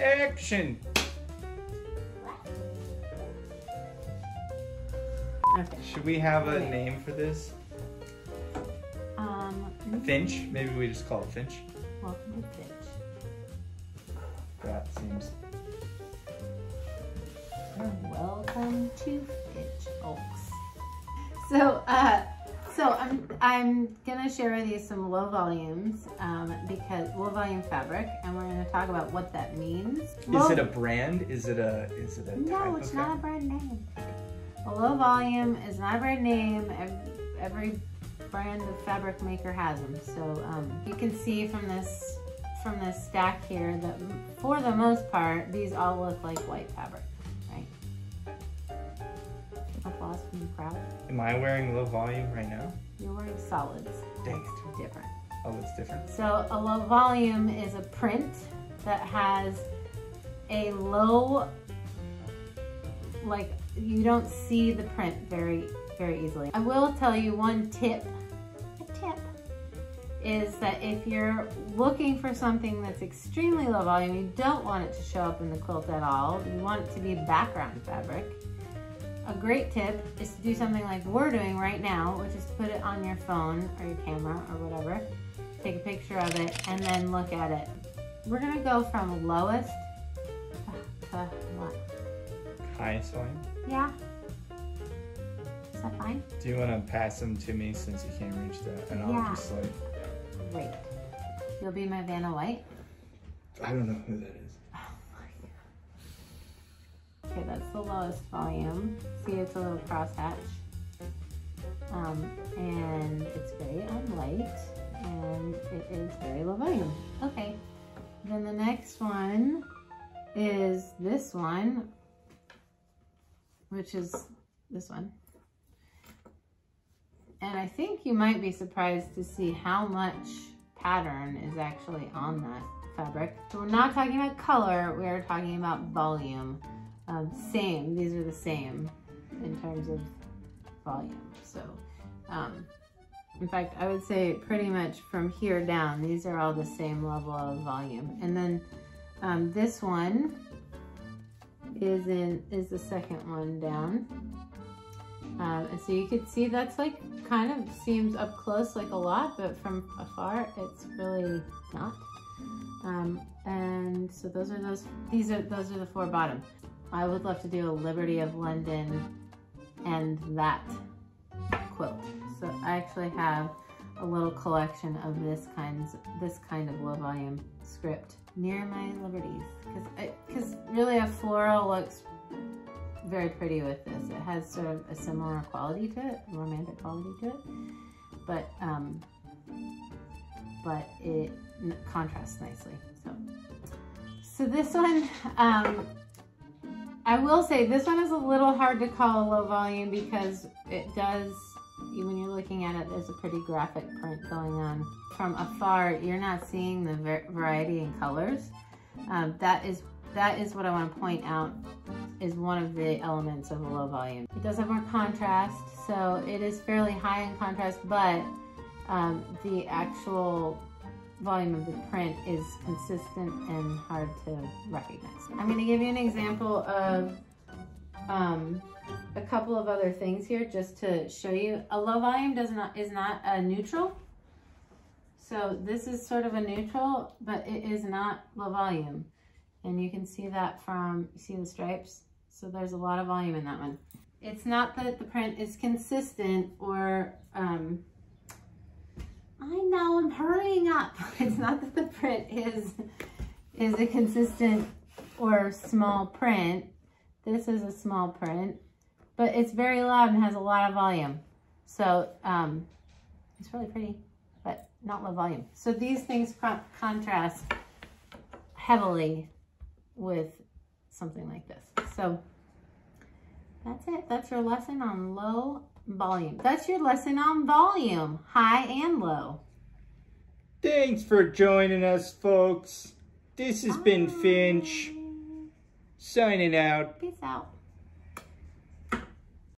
action. Okay. Should we have a name for this? Finch? Maybe we just call it Finch. Welcome to Finch. That seems... Welcome to Finch Oaks. So I'm gonna share with you some low volumes, because low volume fabric, and we're gonna talk about what that means. Is it a brand? Is it a type No, it's not a brand name. A low volume is not a brand name. Every brand of fabric maker has them. So you can see from this stack here that for the most part, these all look like white fabric, right? Applause from the crowd. Am I wearing low volume right now? You're wearing solids. Dang it. It's different. Oh, it's different? So a low volume is a print that has a low, like, you don't see the print very easily. I will tell you one tip. A tip is that if you're looking for something that's extremely low volume, you don't want it to show up in the quilt at all. You want it to be background fabric. A great tip is to do something like we're doing right now, which is to put it on your phone or your camera or whatever, take a picture of it, and then look at it. We're gonna go from lowest to what? Highest volume? Yeah. Is that fine? Do you want to pass them to me since you can't reach that? And I'll just like... Great. You'll be my Vanna White? I don't know who that is. Okay, that's the lowest volume. See, it's a little crosshatch. And it's very unlight, and it is very low volume. Okay, then the next one is this one, which is this one. And I think you might be surprised to see how much pattern is actually on that fabric. So we're not talking about color, we're talking about volume. Same, these are the same in terms of volume. So, in fact, I would say pretty much from here down, these are all the same level of volume. And then this one is the second one down. And so you could see that's like kind of seems up close like a lot, but from afar it's really not. And so those are those are the four bottom. I would love to do a Liberty of London and that quilt. So I actually have a little collection of this kind of low volume script near my Liberties, because really a floral looks very pretty with this. It has sort of a similar quality to it, a romantic quality to it, but it contrasts nicely. So this one, I will say this one is a little hard to call a low volume because it does, when you're looking at it, there's a pretty graphic print going on. From afar, you're not seeing the variety in colors. That is what I want to point out is one of the elements of a low volume. It does have more contrast, so it is fairly high in contrast, but the actual volume of the print is consistent and hard to recognize. I'm going to give you an example of a couple of other things here just to show you. A low volume is not a neutral. So this is sort of a neutral, but it is not low volume. And you can see that from, you see the stripes? So there's a lot of volume in that one. It's not that the print is consistent or, I know, I'm hurrying up. It's not that the print is a consistent or small print. This is a small print, but it's very loud and has a lot of volume. So it's really pretty, but not low volume. So these things contrast heavily with something like this. So that's it. That's your lesson on low volume. That's your lesson on volume, high and low. Thanks for joining us, folks. This has been Finch, signing out. Peace out.